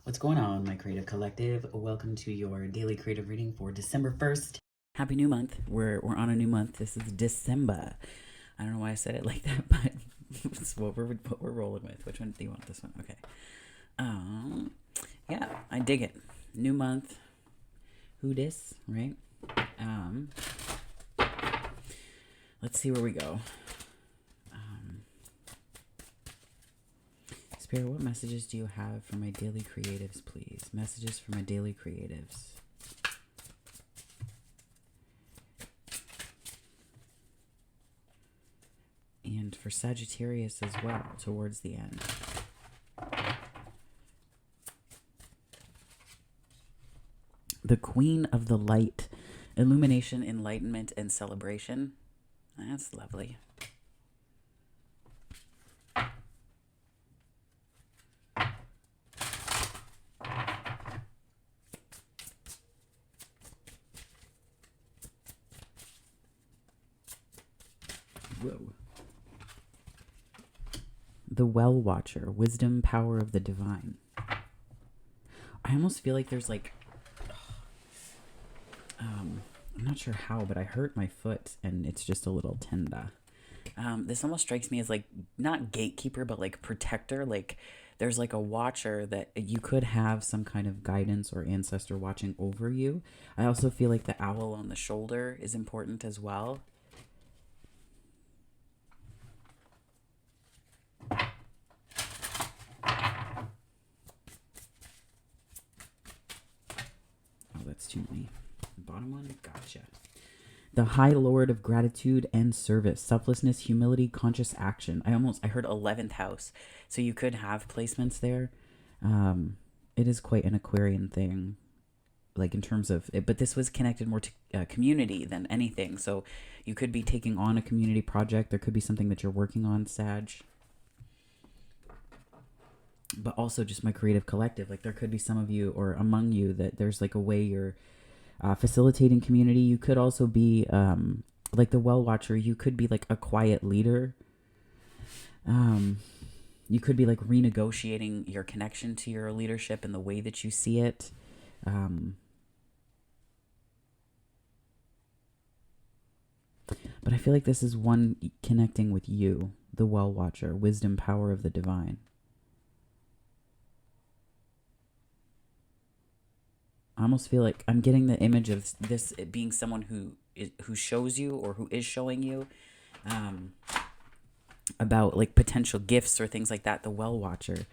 What's going on, my creative collective? Welcome to your daily creative reading for December 1st. Happy new month. We're on a new month. This is December. I don't know why I said it like that, but it's what we're rolling with. Which one do you want? This one? Okay. Yeah, I dig it. New month. Who dis, right? Let's see where we go. Spirit, what messages do you have for my daily creatives, please? Messages for my daily creatives. And for Sagittarius as well, towards the end. The Queen of the Light. Illumination, enlightenment, and celebration. That's lovely. Whoa. The Well Watcher. Wisdom, power of the divine. I almost feel like there's like... I'm not sure how, but I hurt my foot and it's just a little tender. This almost strikes me as like, not gatekeeper, but like protector. Like there's like a watcher that you could have some kind of guidance or ancestor watching over you. I also feel like the owl on the shoulder is important as well. Oh, that's too many. Bottom one, gotcha. The High Lord of Gratitude and Service. Selflessness, humility, conscious action. I heard 11th house. So you could have placements there. It is quite an Aquarian thing. Like in terms of it, but this was connected more to community than anything. So you could be taking on a community project. There could be something that you're working on, Sag. But also just my creative collective. Like there could be some of you or among you that there's like a way you're facilitating community. You could also be like the Well Watcher. You could be like a quiet leader. You could be like renegotiating your connection to your leadership and the way that you see it. But I feel like this is one connecting with you, the Well Watcher, wisdom, power of the divine. I almost feel like I'm getting the image of this being someone who shows you or who is showing you about like potential gifts or things like that. The Well Watcher.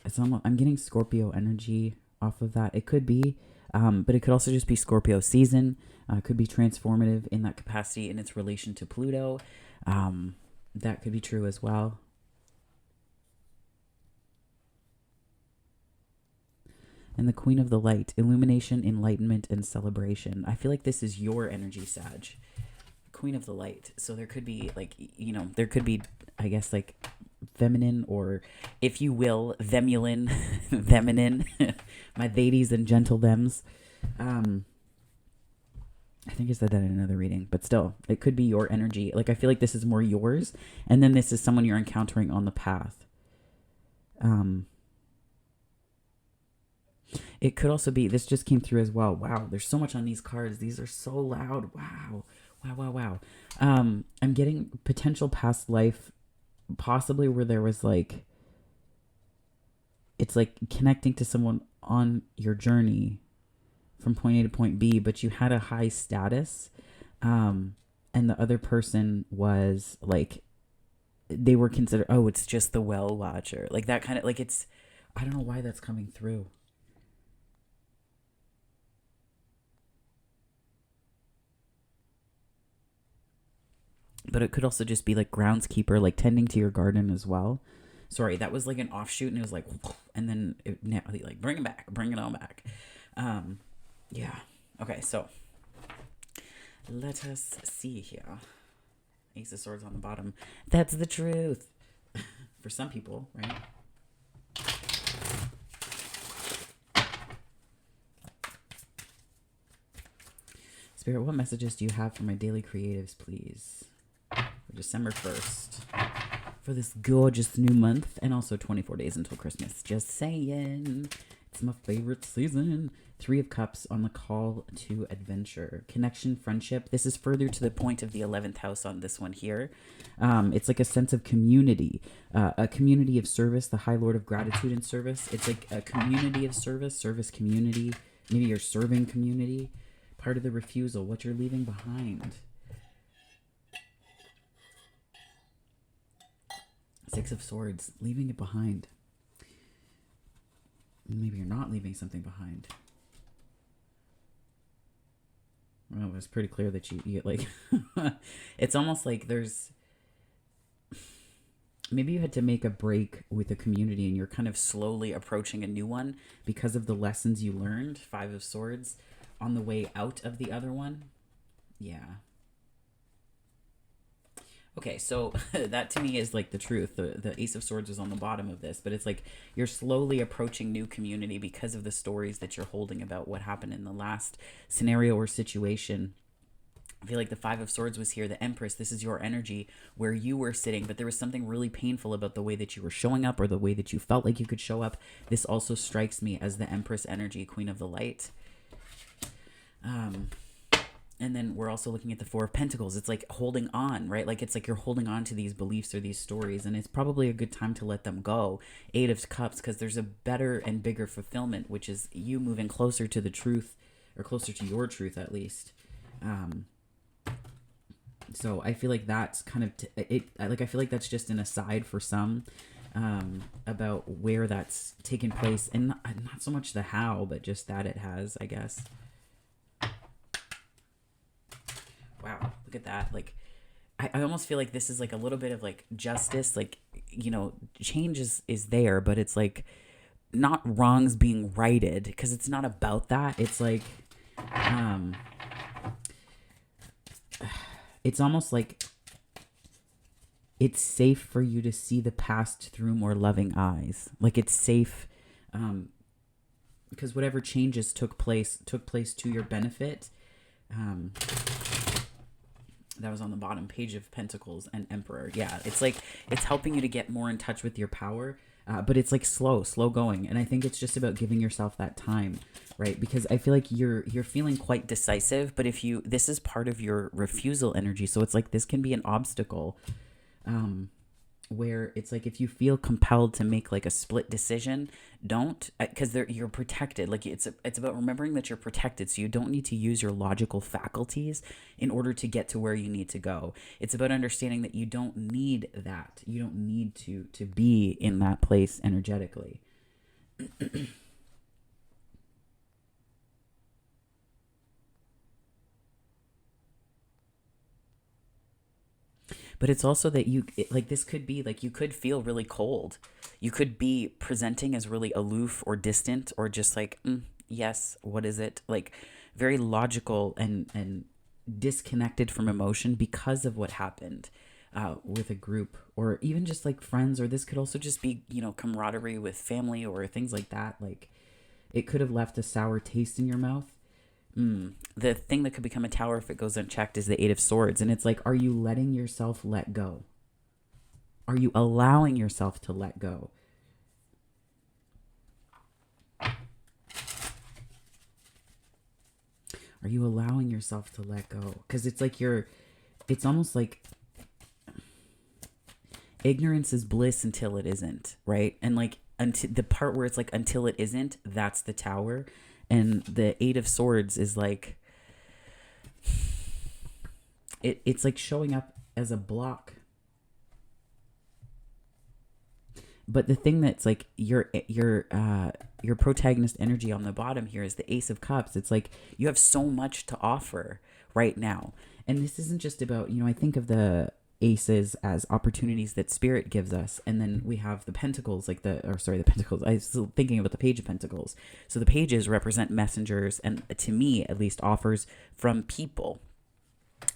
It's almost, I'm getting Scorpio energy off of that. It could be, but it could also just be Scorpio season. It could be transformative in that capacity in its relation to Pluto. That could be true as well. And the Queen of the Light, illumination, enlightenment, and celebration. I feel like this is your energy, Sag. Queen of the Light. So there could be like, there could be, I guess, like feminine or, if you will, feminine, my ladies and gentle thems. I think I said that in another reading, but still, it could be your energy. Like, I feel like this is more yours. And then this is someone you're encountering on the path. It could also be, this just came through as well. Wow, there's so much on these cards. These are so loud. Wow. I'm getting potential past life, possibly where there was like, it's like connecting to someone on your journey from point A to point B, but you had a high status, and the other person was like, they were considered, oh, it's just the Well Watcher. Like that kind of, like it's, I don't know why that's coming through. But it could also just be like groundskeeper, like tending to your garden as well. Sorry, that was like an offshoot, and it was like, and then now like bring it all back. Yeah. Okay, so let us see here. Ace of Swords on the bottom. That's the truth for some people, right? Spirit, what messages do you have for my daily creatives, please? For December 1st. for this gorgeous new month, and also 24 days until Christmas. Just saying. It's my favorite season. Three of Cups on the call to adventure. Connection, friendship. This is further to the point of the 11th house on this one here. It's like a sense of community. A community of service. The High Lord of Gratitude and Service. It's like a community of service. Service community. Maybe you're serving community. Part of the refusal. What you're leaving behind. Six of Swords. Leaving it behind. Maybe you're not leaving something behind. Well, it was pretty clear that you like, it's almost like there's, maybe you had to make a break with a community and you're kind of slowly approaching a new one because of the lessons you learned, Five of Swords, on the way out of the other one. Yeah. Okay, so that to me is like the truth. The Ace of Swords is on the bottom of this, but it's like you're slowly approaching new community because of the stories that you're holding about what happened in the last scenario or situation. I feel like the Five of Swords was here, the Empress. This is your energy where you were sitting, but there was something really painful about the way that you were showing up or the way that you felt like you could show up. This also strikes me as the Empress energy, Queen of the Light. And then we're also looking at the Four of Pentacles. It's like holding on, right? Like it's like you're holding on to these beliefs or these stories, and it's probably a good time to let them go. Eight of Cups, because there's a better and bigger fulfillment, which is you moving closer to the truth, or closer to your truth at least. So I feel like that's kind of I feel like that's just an aside for some about where that's taken place, and not so much the how, but just that it has, I guess. Wow, look at that. Like, I almost feel like this is like a little bit of like justice. Like, you know, change is there, but it's like not wrongs being righted, because it's not about that. It's like, it's almost like it's safe for you to see the past through more loving eyes. Like it's safe, because whatever changes took place to your benefit. That was on the bottom, Page of Pentacles and Emperor. Yeah, it's like it's helping you to get more in touch with your power, but it's like slow going. And I think it's just about giving yourself that time, right? Because I feel like you're feeling quite decisive, but this is part of your refusal energy. So it's like this can be an obstacle, where it's like if you feel compelled to make like a split decision, don't, because you're protected. Like it's about remembering that you're protected, so you don't need to use your logical faculties in order to get to where you need to go. It's about understanding that you don't need that. You don't need to be in that place energetically. But it's also that this could be like you could feel really cold. You could be presenting as really aloof or distant or just like, yes, what is it? Like very logical and disconnected from emotion because of what happened with a group or even just like friends. Or this could also just be, you know, camaraderie with family or things like that. Like it could have left a sour taste in your mouth. The thing that could become a tower if it goes unchecked is the Eight of Swords. And it's like, are you letting yourself let go? Are you allowing yourself to let go? Are you allowing yourself to let go? Because it's like it's almost like ignorance is bliss until it isn't, right? And like until the part where it's like until it isn't, that's the tower. And the Eight of Swords is like, it's like showing up as a block. But the thing that's like your protagonist energy on the bottom here is the Ace of Cups. It's like you have so much to offer right now. And this isn't just about, you know, I think of the aces as opportunities that spirit gives us, and then we have the pentacles, like the pentacles. I was still thinking about the Page of Pentacles. So the pages represent messengers, and to me at least offers from people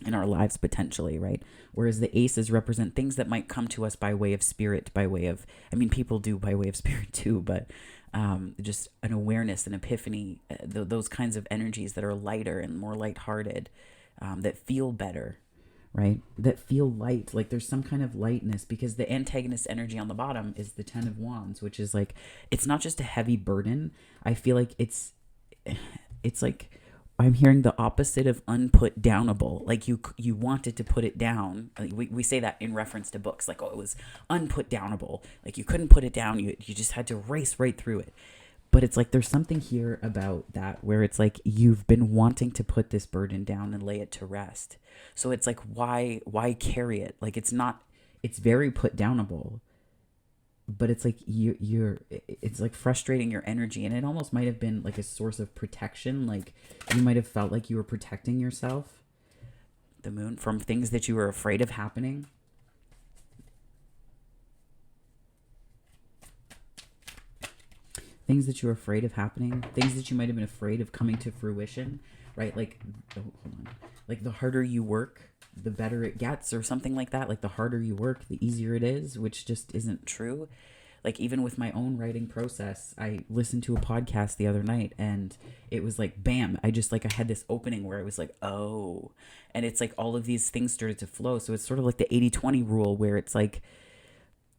in our lives potentially, right? Whereas the aces represent things that might come to us by way of spirit, by way of, I mean, people do by way of spirit too, but just an awareness, an epiphany, those kinds of energies that are lighter and more lighthearted, that feel better, right? That feel light, like there's some kind of lightness, because the antagonist energy on the bottom is the 10 of Wands, which is like, it's not just a heavy burden. I feel like it's like, I'm hearing the opposite of unput downable. Like you wanted to put it down. Like we say that in reference to books, like, oh, it was unput downable. Like you couldn't put it down. You just had to race right through it. But it's like, there's something here about that where it's like, you've been wanting to put this burden down and lay it to rest. So it's like, why carry it? Like, it's very put downable, but it's like it's like frustrating your energy. And it almost might have been like a source of protection. Like you might have felt like you were protecting yourself, the moon, from things that you were afraid of happening. Things that you were afraid of happening, things that you might have been afraid of coming to fruition, right? Like, oh, hold on. Like the harder you work, the better it gets, or something like that. Like the harder you work, the easier it is, which just isn't true. Like even with my own writing process, I listened to a podcast the other night and it was like, bam, I had this opening where I was like, oh, and it's like all of these things started to flow. So it's sort of like the 80-20 rule, where it's like,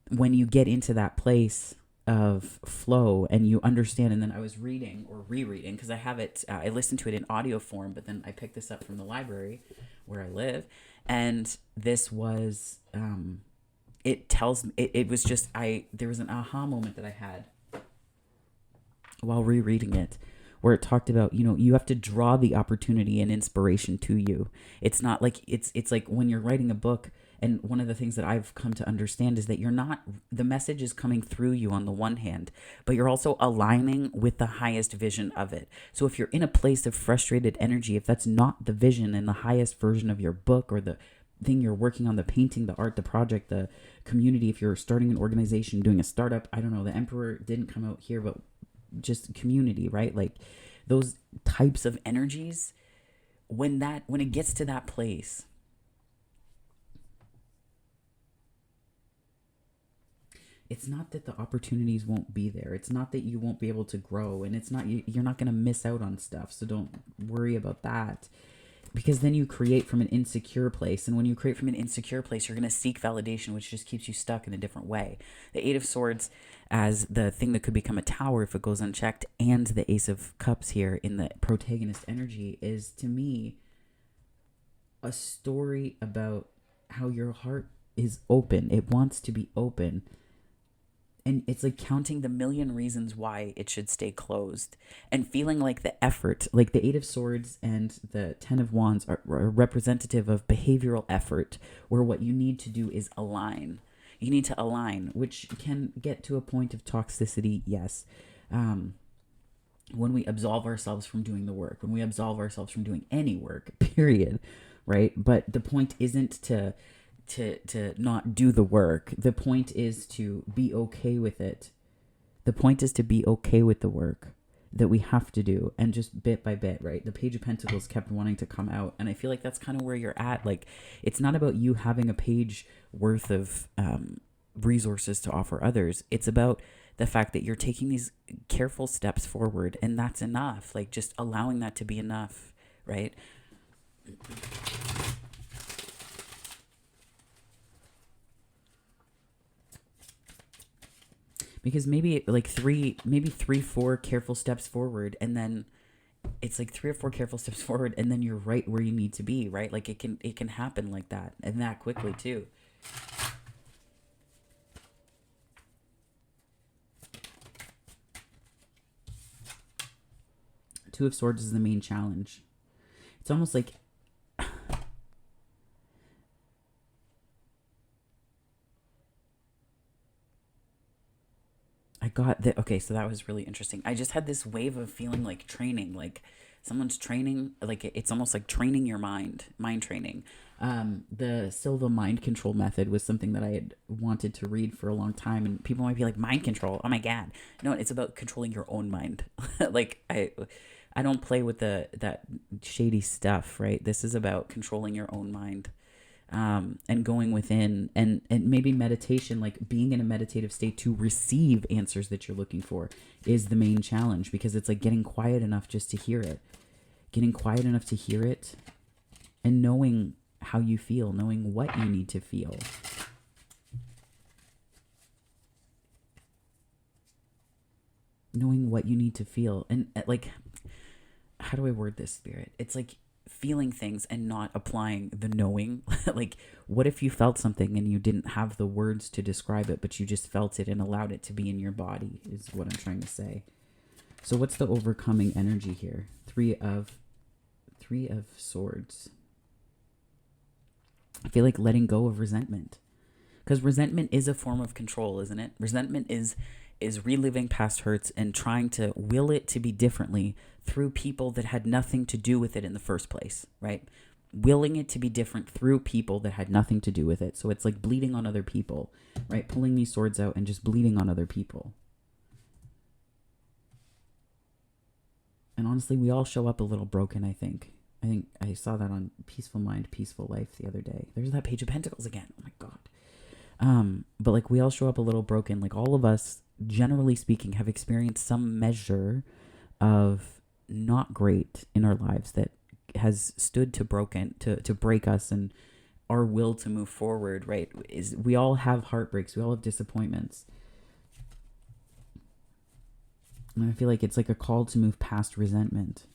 when you get into that place of flow and you understand. And then I was reading or rereading, because I have it, I listened to it in audio form, but then I picked this up from the library where I live, and this was it was just, there was an aha moment that I had while rereading it, where it talked about, you have to draw the opportunity and inspiration to you. It's not like, it's like when you're writing a book. And one of the things that I've come to understand is that the message is coming through you on the one hand, but you're also aligning with the highest vision of it. So if you're in a place of frustrated energy, if that's not the vision and the highest version of your book, or the thing you're working on, the painting, the art, the project, the community, if you're starting an organization, doing a startup, I don't know, the Emperor didn't come out here, but just community, right? Like those types of energies, when it gets to that place, it's not that the opportunities won't be there. It's not that you won't be able to grow, and it's not, you're not going to miss out on stuff. So don't worry about that, because then you create from an insecure place. And when you create from an insecure place, you're going to seek validation, which just keeps you stuck in a different way. The 8 of Swords as the thing that could become a tower if it goes unchecked, and the Ace of Cups here in the protagonist energy is, to me, a story about how your heart is open. It wants to be open. And it's like counting the million reasons why it should stay closed, and feeling like the effort, like the 8 of Swords and the 10 of Wands are representative of behavioral effort, where what you need to do is align. You need to align, which can get to a point of toxicity, yes. When we absolve ourselves from doing the work, when we absolve ourselves from doing any work, period, right? But the point isn't to not do the work. The point is to be okay with it. The point is to be okay with the work that we have to do, and just bit by bit, right? The Page of Pentacles kept wanting to come out, and I feel like that's kind of where you're at. Like, it's not about you having a page worth of resources to offer others. It's about the fact that you're taking these careful steps forward, and that's enough. Like, just allowing that to be enough, right? Because maybe like three, 4 careful steps forward, and then it's like 3 or 4 careful steps forward, and then you're right where you need to be, right? Like it can happen like that, and that quickly too. Two of Swords is the main challenge. It's almost like okay, so that was really interesting. I just had this wave of feeling like training, like someone's training, like it's almost like training your mind training. The Silva mind control method was something that I had wanted to read for a long time, and people might be like, mind control, oh my God. No, it's about controlling your own mind. Like I don't play with that shady stuff, right? This is about controlling your own mind. And going within, and maybe meditation, like being in a meditative state to receive answers that you're looking for, is the main challenge, because it's like getting quiet enough just to hear it, and knowing how you feel, knowing what you need to feel. Knowing what you need to feel. And like, how do I word this, Spirit? It's like feeling things and not applying the knowing. Like, what if you felt something and you didn't have the words to describe it, but you just felt it and allowed it to be in your body, is what I'm trying to say. So what's the overcoming energy here? Three of Swords. I feel like letting go of resentment. Because resentment is a form of control, isn't it? Resentment is reliving past hurts and trying to will it to be differently through people that had nothing to do with it in the first place, right? Willing it to be different through people that had nothing to do with it. So it's like bleeding on other people, right? Pulling these swords out and just bleeding on other people. And honestly, we all show up a little broken, I think. I saw that on Peaceful Mind, Peaceful Life the other day. There's that Page of Pentacles again. Oh my God. But like we all show up a little broken. Like all of us, generally speaking, have experienced some measure of not great in our lives that has stood to break us and our will to move forward, right? We all have heartbreaks. We all have disappointments. And I feel like it's like a call to move past resentment.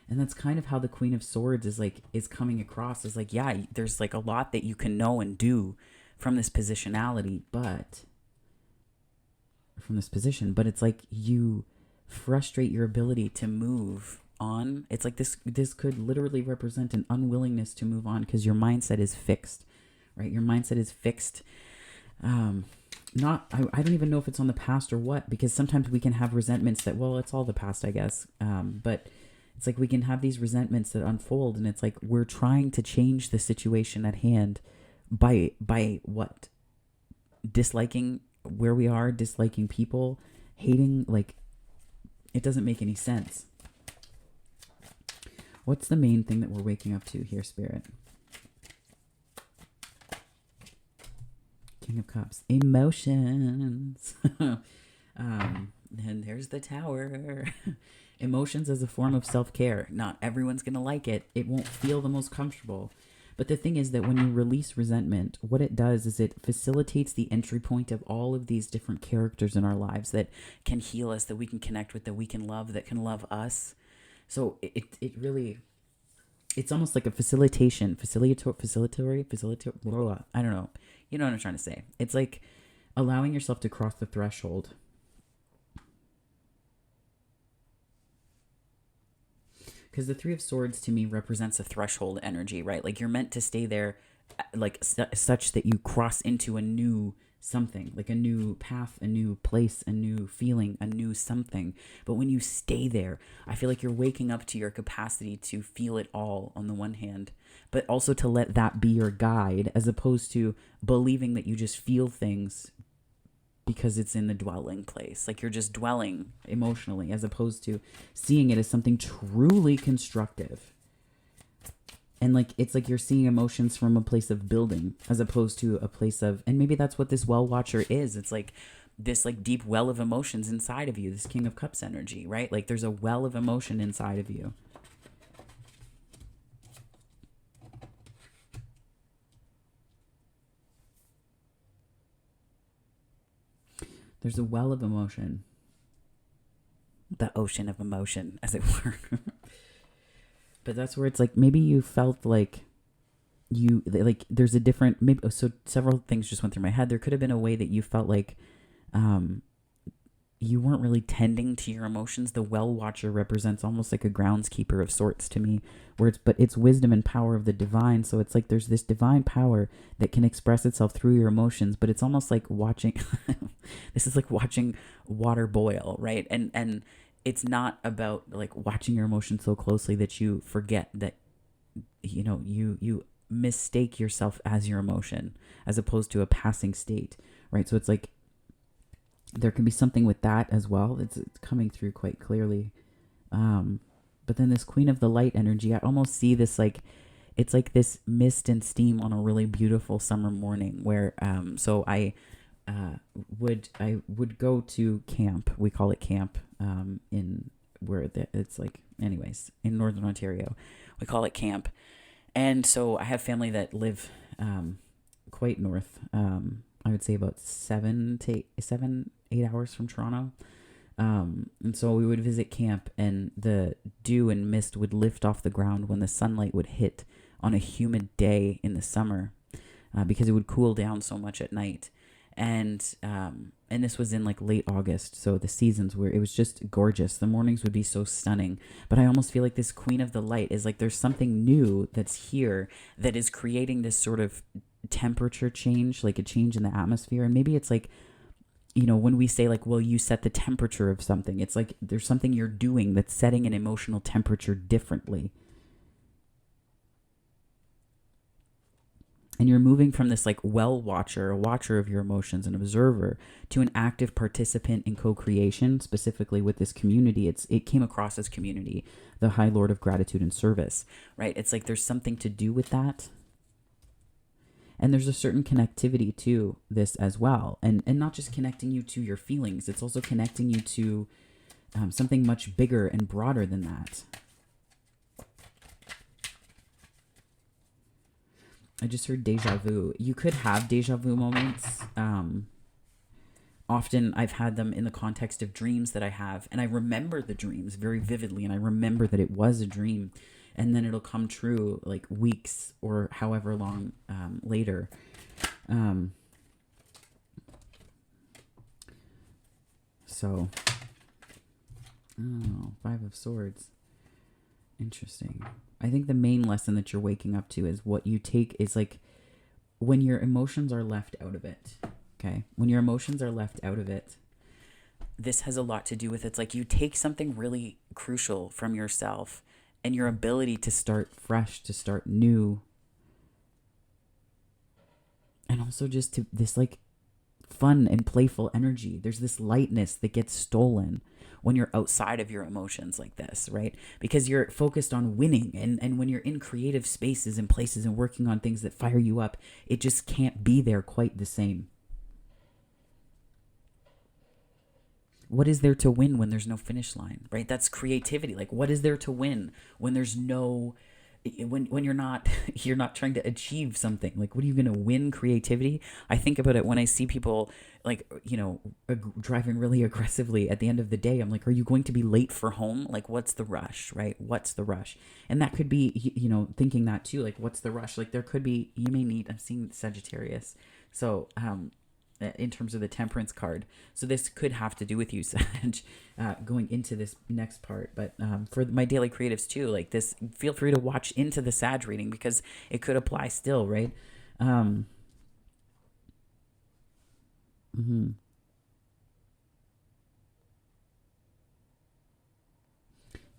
And that's kind of how the Queen of Swords is coming across, is like, yeah, there's like a lot that you can know and do from this positionality, but it's like you frustrate your ability to move on. It's like this could literally represent an unwillingness to move on because your mindset is fixed, right? Your mindset is fixed. I don't even know if it's on the past or what, because sometimes we can have resentments that, well, it's all the past, I guess. But it's like we can have these resentments that unfold, and it's like we're trying to change the situation at hand by what? Disliking where we are, disliking people, hating, like, it doesn't make any sense. What's the main thing that we're waking up to here, Spirit? King of Cups. Emotions. And there's the Tower. Emotions as a form of self-care. Not everyone's going to like it. It won't feel the most comfortable. But the thing is that when you release resentment, what it does is it facilitates the entry point of all of these different characters in our lives that can heal us, that we can connect with, that we can love, that can love us. So it really, it's almost like a facilitator, I don't know. You know what I'm trying to say. It's like allowing yourself to cross the threshold. Because the Three of Swords to me represents a threshold energy, right? Like you're meant to stay there like such that you cross into a new something, like a new path, a new place, a new feeling, a new something. But when you stay there, I feel like you're waking up to your capacity to feel it all on the one hand, but also to let that be your guide, as opposed to believing that you just feel things because it's in the dwelling place. Like you're just dwelling emotionally, as opposed to seeing it as something truly constructive. And like, it's like you're seeing emotions from a place of building, as opposed to a place of, and maybe that's what this well watcher is. It's like this like deep well of emotions inside of you, this King of Cups energy, right? Like there's a well of emotion inside of you. There's a well of emotion. The ocean of emotion, as it were. But that's where it's like, maybe you felt like there's a different, maybe, so several things just went through my head. There could have been a way that you felt like you weren't really tending to your emotions. The well watcher represents almost like a groundskeeper of sorts to me, but it's wisdom and power of the divine. So it's like there's this divine power that can express itself through your emotions, but it's almost like watching, this is like watching water boil, right? And it's not about like watching your emotions so closely that you forget that, you know, you mistake yourself as your emotion as opposed to a passing state, right? So it's like, there can be something with that as well. It's coming through quite clearly. But then this Queen of the Light energy, I almost see this like, it's like this mist and steam on a really beautiful summer morning where, so I would go to camp. We call it camp in it's like, anyways, in Northern Ontario, we call it camp. And so I have family that live quite north. I would say about 8 hours from Toronto. And so we would visit camp, and the dew and mist would lift off the ground when the sunlight would hit on a humid day in the summer, because it would cool down so much at night. And this was in like late August, so the seasons where it was just gorgeous. The mornings would be so stunning. But I almost feel like this Queen of the Light is like there's something new that's here that is creating this sort of temperature change, like a change in the atmosphere. And maybe it's like, when we say like, well, you set the temperature of something, it's like there's something you're doing that's setting an emotional temperature differently. And you're moving from this like a watcher of your emotions, an observer, to an active participant in co-creation, specifically with this community. It came across as community, the High Lord of Gratitude and Service, right? It's like there's something to do with that. And there's a certain connectivity to this as well. And not just connecting you to your feelings, it's also connecting you to something much bigger and broader than that. I just heard deja vu. You could have deja vu moments. Often I've had them in the context of dreams that I have. And I remember the dreams very vividly. And I remember that it was a dream. And then it'll come true like weeks or however long later. So, Five of Swords. Interesting. I think the main lesson that you're waking up to is what you take is like when your emotions are left out of it. Okay. When your emotions are left out of it, this has a lot to do with it's like you take something really crucial from yourself and your ability to start fresh, to start new. And also just to this like fun and playful energy. There's this lightness that gets stolen when you're outside of your emotions like this, right? Because you're focused on winning. And when you're in creative spaces and places and working on things that fire you up, it just can't be there quite the same. What is there to win when there's no finish line, right? That's creativity. Like, what is there to win when there's no, when you're not trying to achieve something? Like, what are you going to win creativity? I think about it when I see people like, driving really aggressively at the end of the day. I'm like, are you going to be late for home? Like, what's the rush, right? What's the rush? And that could be, thinking that too, like, what's the rush? Like, there could be, I'm seeing Sagittarius. So, in terms of the Temperance card. So this could have to do with you, Sag, going into this next part. But for my daily creatives too, like this, feel free to watch into the Sag reading because it could apply still, right?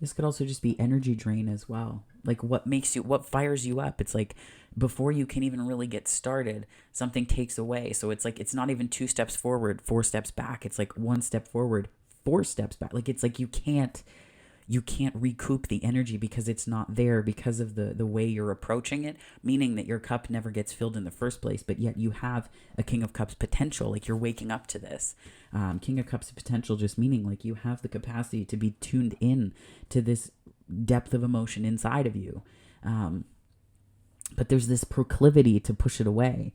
This could also just be energy drain as well. Like what fires you up? It's like before you can even really get started, something takes away. So it's like, it's not even 2 steps forward, 4 steps back. It's like 1 step forward, 4 steps back. Like, it's like you can't recoup the energy because it's not there because of the way you're approaching it, meaning that your cup never gets filled in the first place, but yet you have a King of Cups potential. Like, you're waking up to this. King of Cups potential just meaning like you have the capacity to be tuned in to this depth of emotion inside of you. But there's this proclivity to push it away.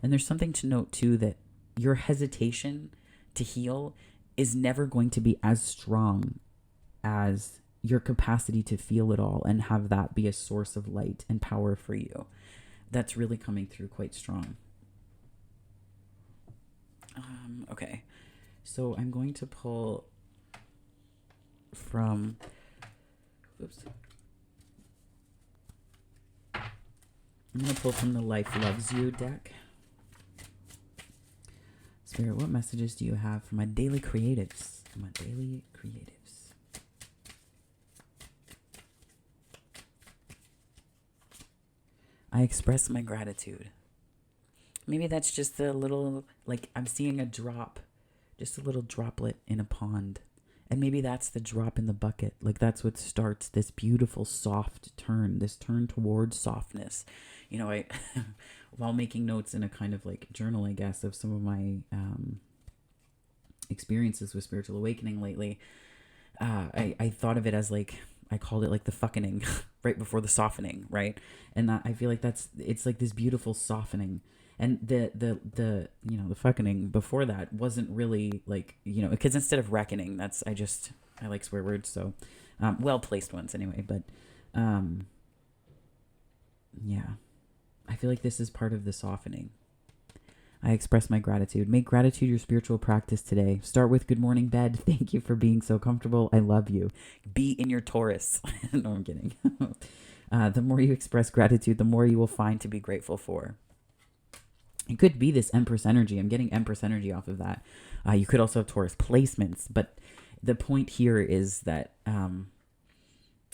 And there's something to note too, that your hesitation to heal is never going to be as strong as your capacity to feel it all and have that be a source of light and power for you. That's really coming through quite strong. Okay, so I'm going to pull from, I'm going to pull from the Life Loves You deck. Spirit, what messages do you have for my daily creatives? I express my gratitude. Maybe that's just a little, like I'm seeing a drop, just a little droplet in a pond. And maybe that's the drop in the bucket. Like that's what starts this beautiful soft turn, this turn towards softness. You know, I while making notes in a kind of like journal, I guess, of some of my experiences with spiritual awakening lately, I thought of it as like, I called it like the fuckening right before the softening, right? And I feel like it's like this beautiful softening. And the the fucking before that wasn't really like, because instead of reckoning, I like swear words, so well placed ones anyway. But yeah, I feel like this is part of the softening. I express my gratitude. Make gratitude your spiritual practice today. Start with good morning, bed. Thank you for being so comfortable. I love you. Be in your Taurus. No, I'm kidding. The more you express gratitude, the more you will find to be grateful for. It could be this Empress energy. I'm getting Empress energy off of that. You could also have Taurus placements, but the point here is that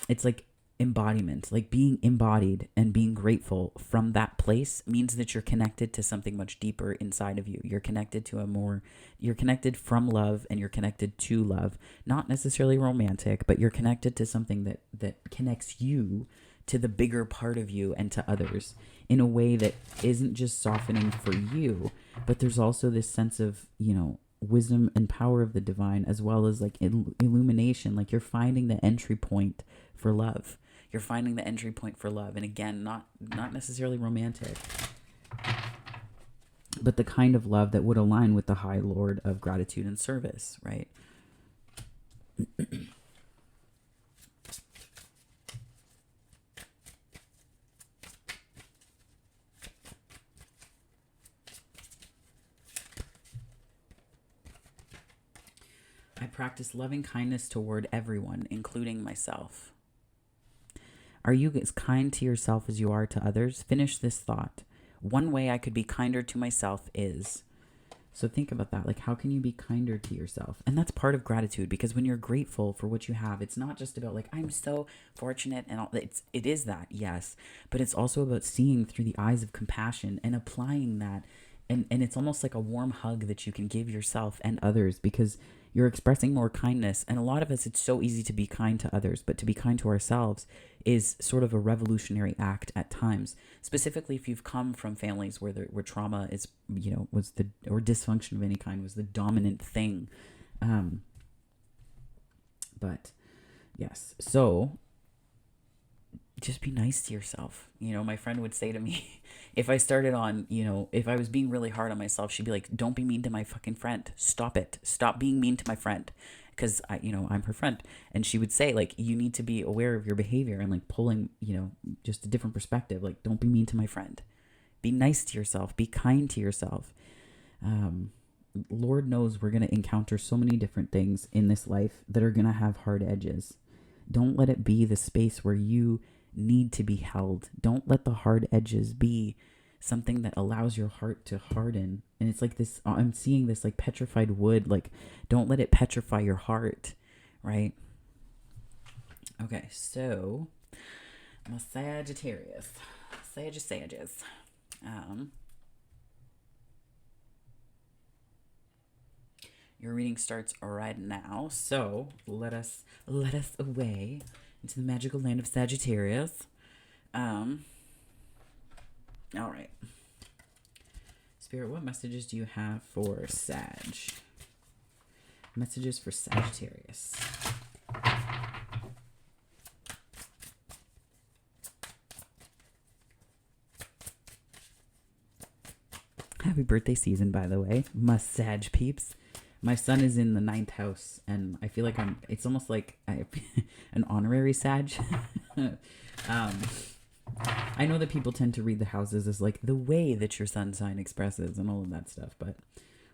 it's like embodiment, like being embodied and being grateful from that place means that you're connected to something much deeper inside of you. You're connected to you're connected from love, and you're connected to love, not necessarily romantic, but you're connected to something that connects you to the bigger part of you and to others in a way that isn't just softening for you, but there's also this sense of, wisdom and power of the divine, as well as like illumination. Like you're finding the entry point for love. You're finding the entry point for love. And again, not necessarily romantic, but the kind of love that would align with the high Lord of gratitude and service, right? I practice loving kindness toward everyone, including myself. Are you as kind to yourself as you are to others? Finish this thought. One way I could be kinder to myself is... So think about that. Like, how can you be kinder to yourself? And that's part of gratitude, because when you're grateful for what you have, it's not just about like, I'm so fortunate and all. It is that, yes. But it's also about seeing through the eyes of compassion and applying that. And it's almost like a warm hug that you can give yourself and others, because you're expressing more kindness. And a lot of us, it's so easy to be kind to others, but to be kind to ourselves is sort of a revolutionary act at times, specifically if you've come from families where trauma is, or dysfunction of any kind was the dominant thing. But yes, so just be nice to yourself. My friend would say to me, if I started on, if I was being really hard on myself, she'd be like, don't be mean to my fucking friend. Stop it. Stop being mean to my friend. Because I'm her friend. And she would say, like, you need to be aware of your behavior and like pulling, just a different perspective. Like, don't be mean to my friend. Be nice to yourself. Be kind to yourself. Lord knows we're going to encounter so many different things in this life that are going to have hard edges. Don't let it be the space where you need to be held. Don't let the hard edges be something that allows your heart to harden. And it's like this, I'm seeing this like petrified wood. Like, don't let it petrify your heart, right? Okay, so I'm a Sagittarius. Sages. Your reading starts right now, so let us away into the magical land of Sagittarius. All right. Spirit, what messages do you have for Sag? Messages for Sagittarius. Happy birthday season, by the way. My Sag peeps. My son is in the 9th house, and I feel like it's almost like an honorary Sag. I know that people tend to read the houses as like the way that your sun sign expresses and all of that stuff, but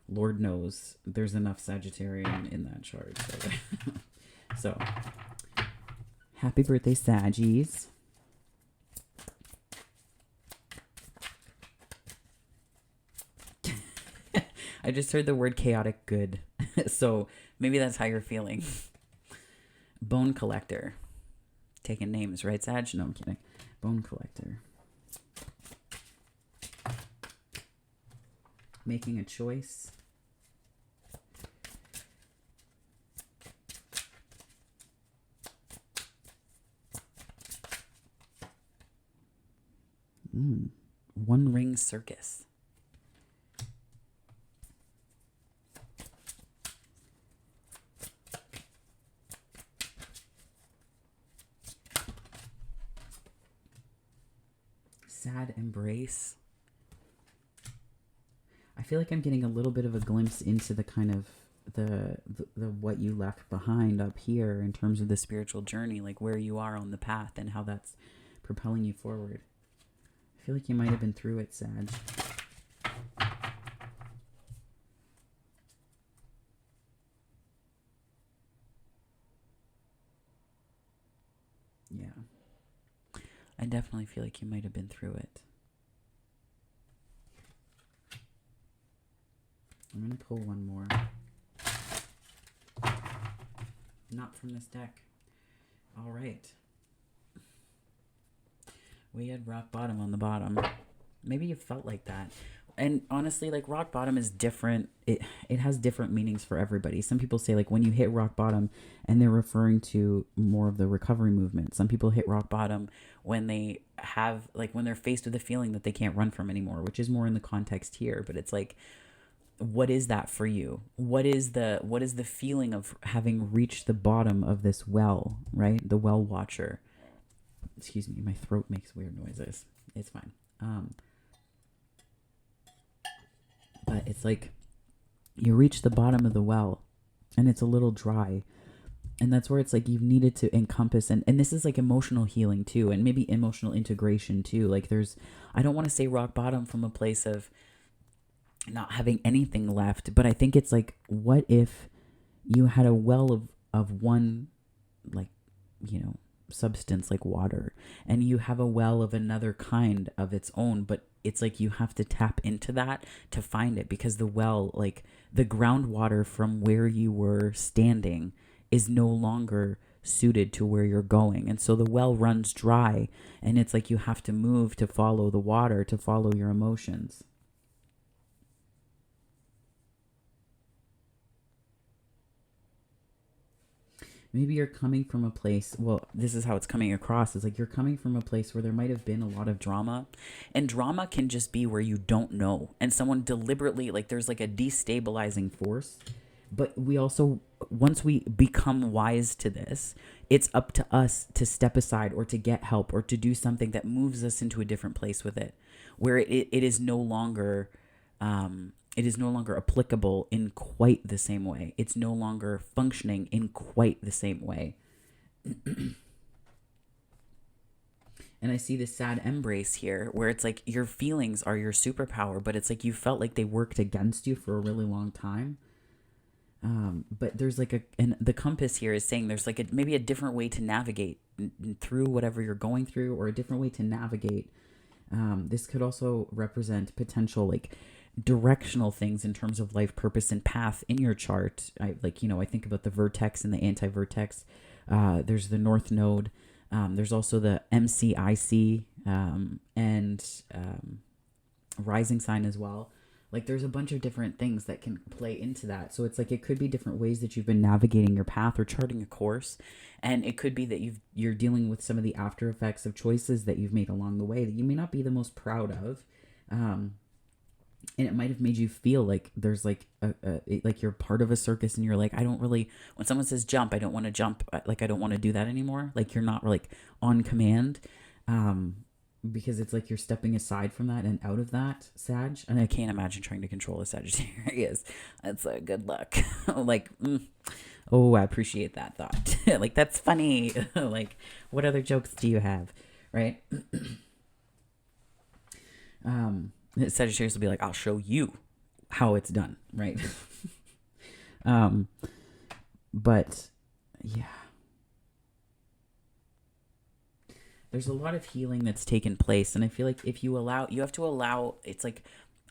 Lord knows there's enough Sagittarian in that chart. So happy birthday, Saggies. I just heard the word chaotic good. So maybe that's how you're feeling. Bone collector. Taking names, right, Sag? No, I'm kidding. Bone collector. Making a choice. One ring circus. Sad embrace. I feel like I'm getting a little bit of a glimpse into the kind of the what you left behind up here in terms of the spiritual journey, like where you are on the path and how that's propelling you forward. I feel like you might have been through it, Sag. Yeah. I definitely feel like you might have been through it. I'm going to pull one more. Not from this deck. All right. We had rock bottom on the bottom. Maybe you felt like that. And honestly, like rock bottom is different. It has different meanings for everybody. Some people say like when you hit rock bottom, and they're referring to more of the recovery movement. Some people hit rock bottom when they have like when they're faced with a feeling that they can't run from anymore, which is more in the context here. But it's like, what is that for you? What is the feeling of having reached the bottom of this well, right? The well watcher. Excuse me, my throat makes weird noises. It's fine. But it's like you reach the bottom of the well and it's a little dry. And that's where it's like you've needed to encompass. And this is like emotional healing too. And maybe emotional integration too. Like I don't want to say rock bottom from a place of not having anything left. But I think it's like, what if you had a well of one, like, substance like water, and you have a well of another kind of its own, but it's like you have to tap into that to find it, because the well, like the groundwater from where you were standing is no longer suited to where you're going, and so the well runs dry, and it's like you have to move to follow the water, to follow your emotions. Maybe you're coming from a place, well, this is how it's coming across. It's like you're coming from a place where there might have been a lot of drama. And drama can just be where you don't know. And someone deliberately, like there's like a destabilizing force. But we also, once we become wise to this, it's up to us to step aside or to get help or to do something that moves us into a different place with it, where it is no longer... it is no longer applicable in quite the same way. It's no longer functioning in quite the same way. And I see this sad embrace here where it's like your feelings are your superpower, but it's like you felt like they worked against you for a really long time. But there's like and the compass here is saying there's like maybe a different way to navigate through whatever you're going through, or a different way to navigate. This could also represent potential like directional things in terms of life purpose and path in your chart. I think about the vertex and the anti-vertex. There's the north node. There's also the MCIC and rising sign as well. Like there's a bunch of different things that can play into that. So it's like it could be different ways that you've been navigating your path or charting a course. And it could be that you're dealing with some of the after effects of choices that you've made along the way that you may not be the most proud of. And it might have made you feel like there's like like you're part of a circus, and you're like, I don't really, when someone says jump, I don't want to jump. Like, I don't want to do that anymore. Like you're not like on command, because it's like you're stepping aside from that and out of that, Sag. And I can't imagine trying to control a Sagittarius. That's a good luck. Like, oh, I appreciate that thought. Like, that's funny. Like, what other jokes do you have? Right? Sagittarius will be like, I'll show you how it's done, right? But yeah, there's a lot of healing that's taken place, and I feel like if you have to allow, it's like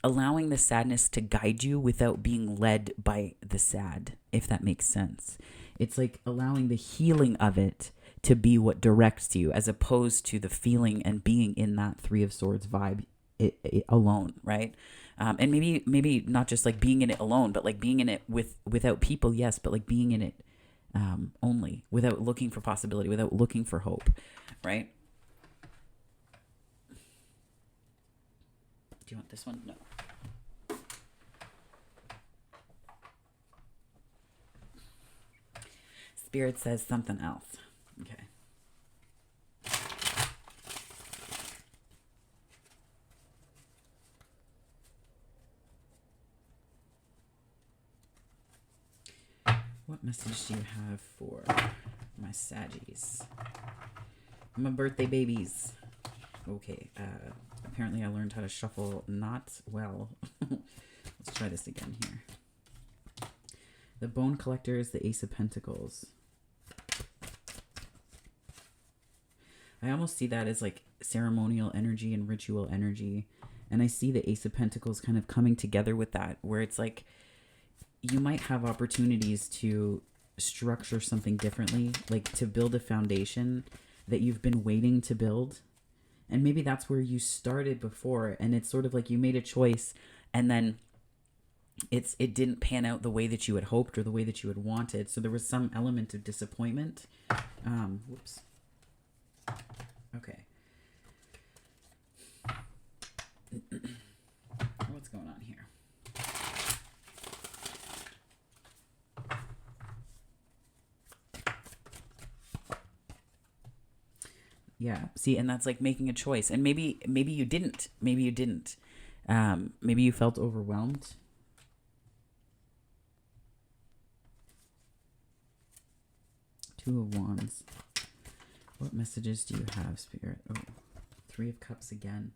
allowing the sadness to guide you without being led by the sad, if that makes sense. It's like allowing the healing of it to be what directs you, as opposed to the feeling and being in that Three of Swords vibe it alone, right? And maybe not just like being in it alone, but like being in it without people, yes, but like being in it only, without looking for possibility, without looking for hope, right? Do you want this one? No. Spirit says something else. Okay. What message do you have for my Saggies? My birthday babies. Okay. Apparently I learned how to shuffle not well. Let's try this again here. The Bone Collector is the Ace of Pentacles. I almost see that as like ceremonial energy and ritual energy. And I see the Ace of Pentacles kind of coming together with that, where it's like you might have opportunities to structure something differently, like to build a foundation that you've been waiting to build. And maybe that's where you started before, and it's sort of like you made a choice and then it didn't pan out the way that you had hoped or the way that you had wanted. So there was some element of disappointment. Whoops. Okay. What's going on here? Yeah. See, and that's like making a choice. And maybe you didn't. Maybe you didn't. Maybe you felt overwhelmed. Two of Wands. What messages do you have, Spirit? Oh, Three of Cups again.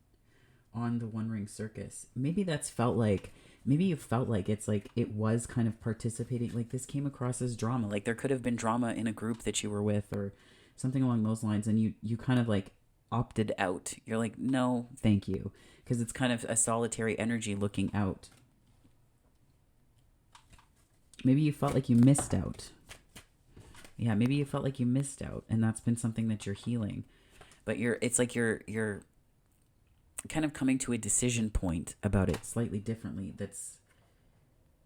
On the One Ring Circus. Maybe that's felt like, maybe you felt like it's like it was kind of participating, like this came across as drama. Like there could have been drama in a group that you were with or something along those lines, and you kind of like opted out. You're like, no, thank you. Because it's kind of a solitary energy looking out. Maybe you felt like you missed out. Yeah, maybe you felt like you missed out, and that's been something that you're healing. But it's like you're kind of coming to a decision point about it slightly differently.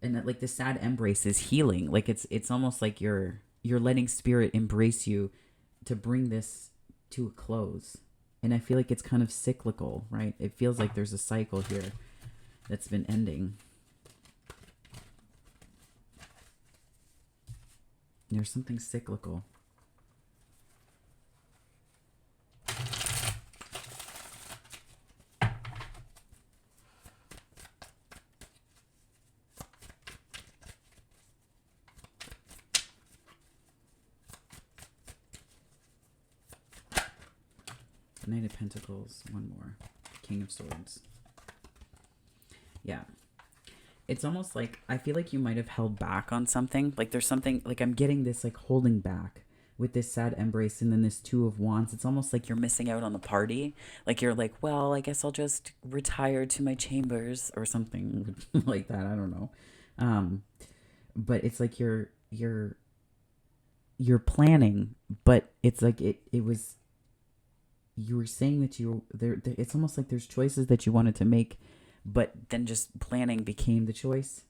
And that like the sad embrace is healing. Like it's almost like you're letting Spirit embrace you to bring this to a close. And I feel like it's kind of cyclical, right? It feels like there's a cycle here that's been ending. There's something cyclical. Knight of Pentacles, one more. King of Swords. Yeah. It's almost like, I feel like you might have held back on something. Like there's something, like I'm getting this like holding back with this sad embrace and then this Two of Wands. It's almost like you're missing out on the party. Like you're like, well, I guess I'll just retire to my chambers or something like that. I don't know. But it's like you're planning, but it's like it was, you were saying that it's almost like there's choices that you wanted to make, but then just planning became the choice.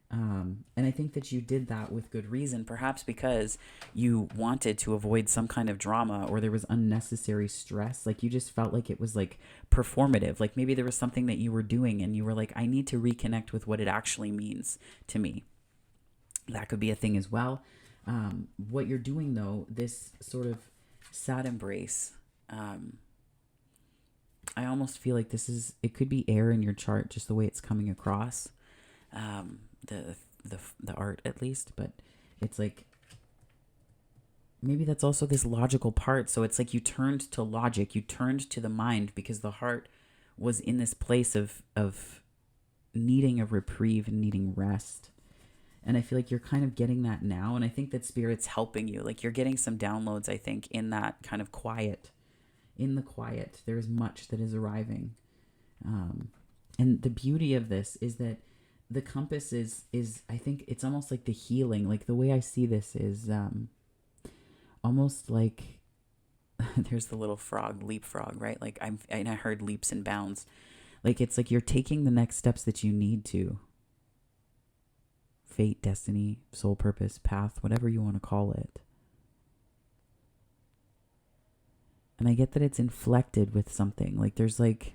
And I think that you did that with good reason, perhaps because you wanted to avoid some kind of drama or there was unnecessary stress. Like you just felt like it was like performative. Like maybe there was something that you were doing and you were like, I need to reconnect with what it actually means to me. That could be a thing as well. What you're doing though, this sort of sad embrace, I almost feel like it could be air in your chart, just the way it's coming across, the art at least, but it's like, maybe that's also this logical part. So it's like you turned to logic, you turned to the mind because the heart was in this place of needing a reprieve and needing rest. And I feel like you're kind of getting that now. And I think that Spirit's helping you. Like you're getting some downloads, I think, in that kind of quiet. In the quiet, there is much that is arriving. And the beauty of this is that the compass is I think it's almost like the healing. Like the way I see this is almost like there's the little frog, leapfrog, right? Like I heard leaps and bounds. Like it's like you're taking the next steps that you need to. Fate, destiny, soul purpose, path, whatever you want to call it. And I get that it's inflected with something. Like there's like,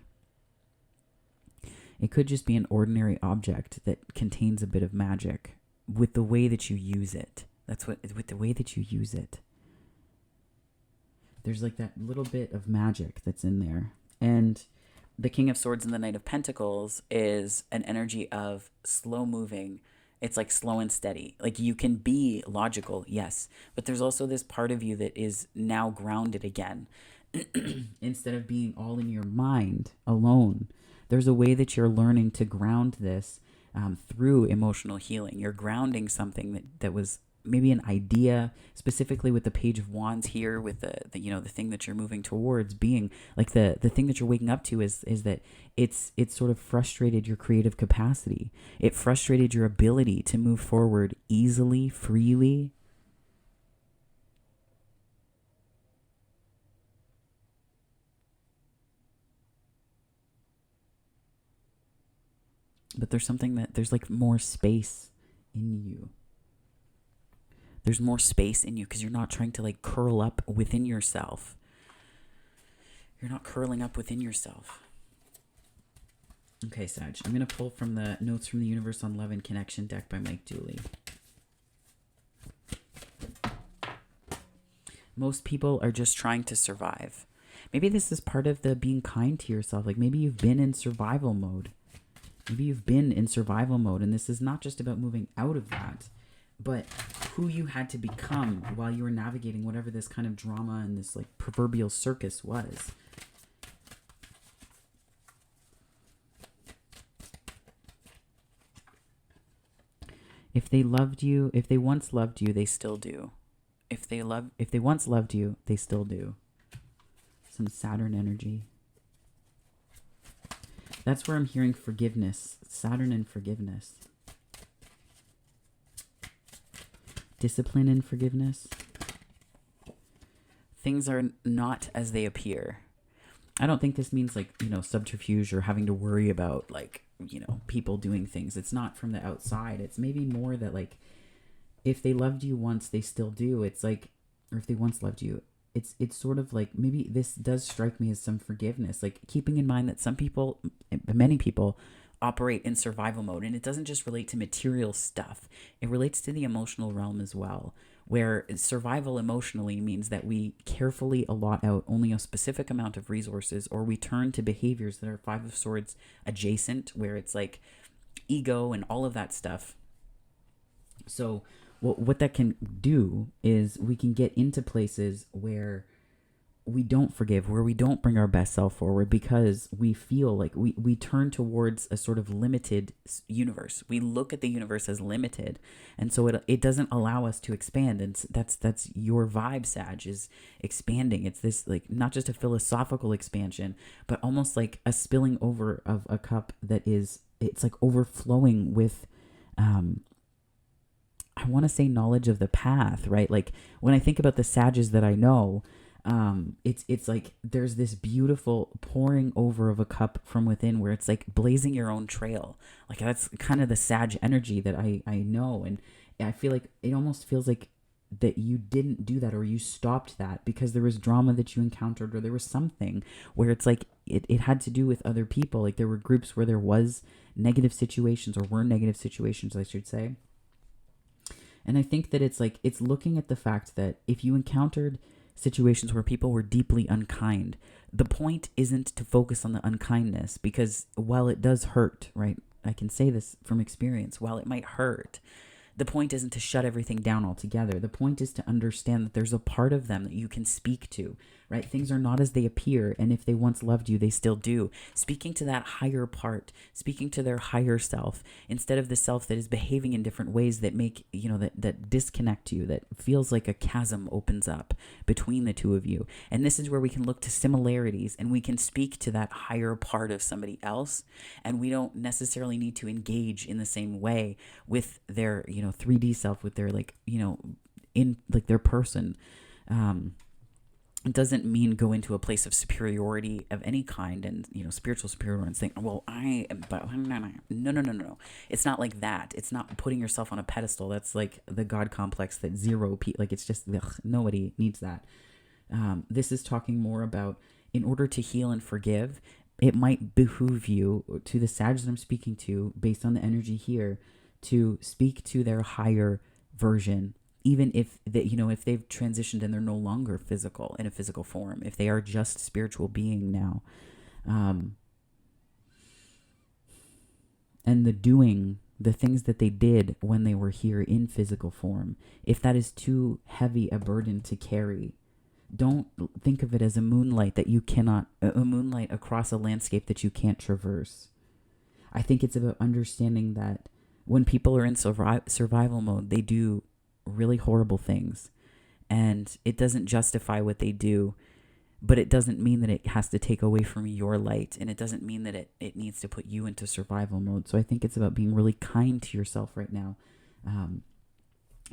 It could just be an ordinary object that contains a bit of magic with the way that you use it. With the way that you use it. There's like that little bit of magic that's in there. And the King of Swords and the Knight of Pentacles is an energy of slow moving. It's like slow and steady. Like you can be logical, yes, but there's also this part of you that is now grounded again. Instead of being all in your mind alone, there's a way that you're learning to ground this through emotional healing. You're grounding something that was maybe an idea, specifically with the Page of Wands here, with the the thing that you're moving towards being like the thing that you're waking up to is that it's sort of frustrated your creative capacity. It frustrated your ability to move forward easily, freely. But there's like more space in you. There's more space in you because you're not trying to like curl up within yourself. You're not curling up within yourself. Okay, Sag. I'm going to pull from the Notes from the Universe on Love and Connection deck by Mike Dooley. Most people are just trying to survive. Maybe this is part of the being kind to yourself. Like maybe you've been in survival mode. Maybe you've been in survival mode, and this is not just about moving out of that, but who you had to become while you were navigating whatever this kind of drama and this like proverbial circus was. If they once loved you, they still do. If they once loved you, they still do. Some Saturn energy. That's where I'm hearing forgiveness. Saturn and forgiveness. Discipline and forgiveness. Things are not as they appear. I don't think this means like, subterfuge or having to worry about like, people doing things. It's not from the outside. It's maybe more that like, if they loved you once, they still do. It's like, or if they once loved you, it's sort of like, maybe this does strike me as some forgiveness, like keeping in mind that many people operate in survival mode, and it doesn't just relate to material stuff. It relates to the emotional realm as well, where survival emotionally means that we carefully allot out only a specific amount of resources, or we turn to behaviors that are Five of Swords adjacent, where it's like ego and all of that stuff. So what that can do is we can get into places where we don't forgive, where we don't bring our best self forward, because we feel like we turn towards a sort of limited universe. We look at the universe as limited, and so it doesn't allow us to expand. And that's your vibe, Sag, is expanding. It's this like not just a philosophical expansion, but almost like a spilling over of a cup it's like overflowing with I want to say knowledge of the path, right? Like when I think about the Sages that I know, it's like there's this beautiful pouring over of a cup from within, where it's like blazing your own trail. Like that's kind of the Sag energy that I know, and I feel like it almost feels like that you didn't do that, or you stopped that because there was drama that you encountered, or there was something where it's like it had to do with other people. Like there were groups where there was negative situations, or were negative situations, I should say. And I think that it's like, it's looking at the fact that if you encountered situations where people were deeply unkind, the point isn't to focus on the unkindness, because while it does hurt, right? I can say this from experience, while it might hurt, the point isn't to shut everything down altogether. The point is to understand that there's a part of them that you can speak to, right? Things are not as they appear, and if they once loved you, they still do. Speaking to that higher part, speaking to their higher self, instead of the self that is behaving in different ways that make, that disconnect you, that feels like a chasm opens up between the two of you. And this is where we can look to similarities, and we can speak to that higher part of somebody else, and we don't necessarily need to engage in the same way with their, 3D self, with their in like their person. It doesn't mean go into a place of superiority of any kind and, spiritual superiority and think, well, I am, but no. It's not like that. It's not putting yourself on a pedestal. That's like the God complex that like it's just, nobody needs that. This is talking more about, in order to heal and forgive, it might behoove you, to the Sag that I'm speaking to, based on the energy here, to speak to their higher version, even if that, if they've transitioned and they're no longer physical, in a physical form, if they are just spiritual being now. And the things that they did when they were here in physical form, if that is too heavy a burden to carry, don't think of it as a moonlight across a landscape that you can't traverse. I think it's about understanding that when people are in survival mode, they do really horrible things, and it doesn't justify what they do, but it doesn't mean that it has to take away from your light, and it doesn't mean that it needs to put you into survival mode. So I think it's about being really kind to yourself right now,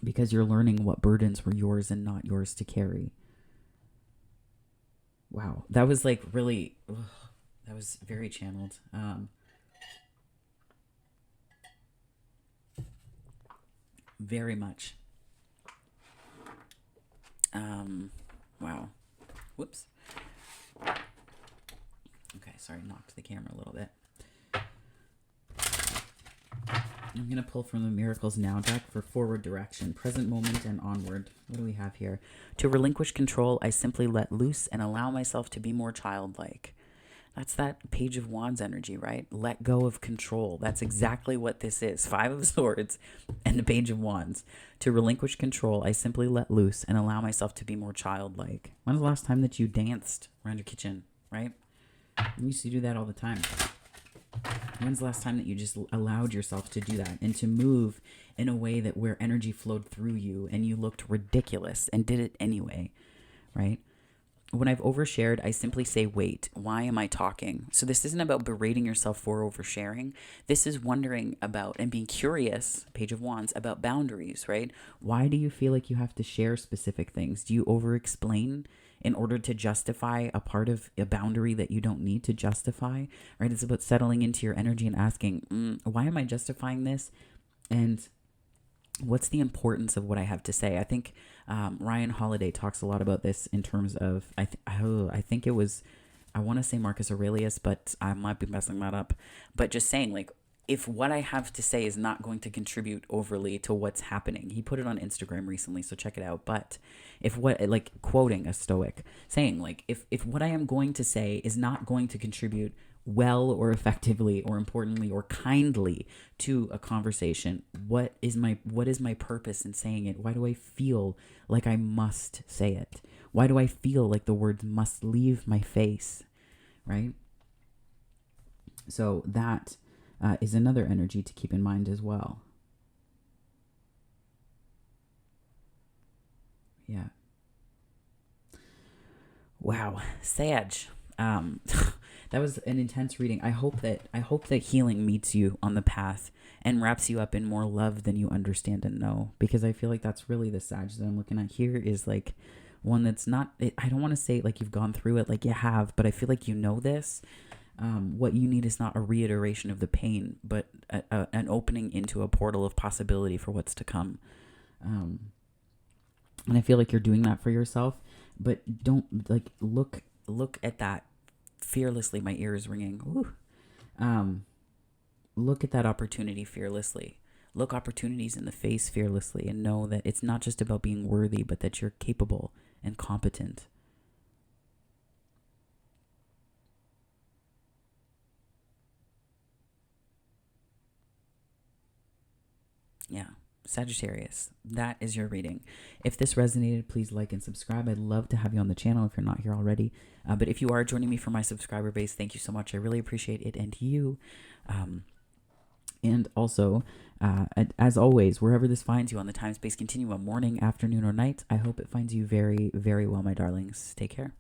because you're learning what burdens were yours and not yours to carry. Wow, that was like really, that was very channeled. Very much. Wow. Whoops. Okay, sorry, knocked the camera a little bit. I'm going to pull from the Miracles Now deck for forward direction, present moment, and onward. What do we have here? To relinquish control, I simply let loose and allow myself to be more childlike. That's that Page of Wands energy, right? Let go of control. That's exactly what this is. 5 of Swords and the Page of Wands. To relinquish control, I simply let loose and allow myself to be more childlike. When's the last time that you danced around your kitchen, right? You used to do that all the time. When's the last time that you just allowed yourself to do that and to move in a way that where energy flowed through you and you looked ridiculous and did it anyway, right? When I've overshared, I simply say, wait, why am I talking? So this isn't about berating yourself for oversharing. This is wondering about and being curious, Page of Wands, about boundaries, right? Why do you feel like you have to share specific things? Do you over-explain in order to justify a part of a boundary that you don't need to justify, right? It's about settling into your energy and asking, why am I justifying this? And what's the importance of what I have to say? I think Ryan Holiday talks a lot about this in terms of, I think it was, I want to say Marcus Aurelius, but I might be messing that up. But just saying, like, if what I have to say is not going to contribute overly to what's happening, he put it on Instagram recently, so check it out. But if what, like, quoting a Stoic, saying, like, if what I am going to say is not going to contribute well or effectively or importantly or kindly to a conversation, what is my purpose in saying it? Why do I feel like I must say it? Why do I feel like the words must leave my face, right? So that is another energy to keep in mind as well. Yeah. Wow, Sag. That was an intense reading. I hope that healing meets you on the path and wraps you up in more love than you understand and know, because I feel like that's really the Sag that I'm looking at here, is like one that's not, I don't want to say like you've gone through it, like you have, but I feel like you know this. What you need is not a reiteration of the pain, but an opening into a portal of possibility for what's to come. And I feel like you're doing that for yourself, but don't like look at that fearlessly. My ear is ringing. Look at that opportunity fearlessly. Look opportunities in the face fearlessly, and know that it's not just about being worthy, but that you're capable and competent. Yeah. Sagittarius, that is your reading. If this resonated, please like and subscribe. I'd love to have you on the channel if you're not here already. But if you are joining me for my subscriber base, thank you so much. I really appreciate it and you. And also, as always, wherever this finds you on the time-space continuum, morning, afternoon, or night, I hope it finds you very, very well, my darlings. Take care.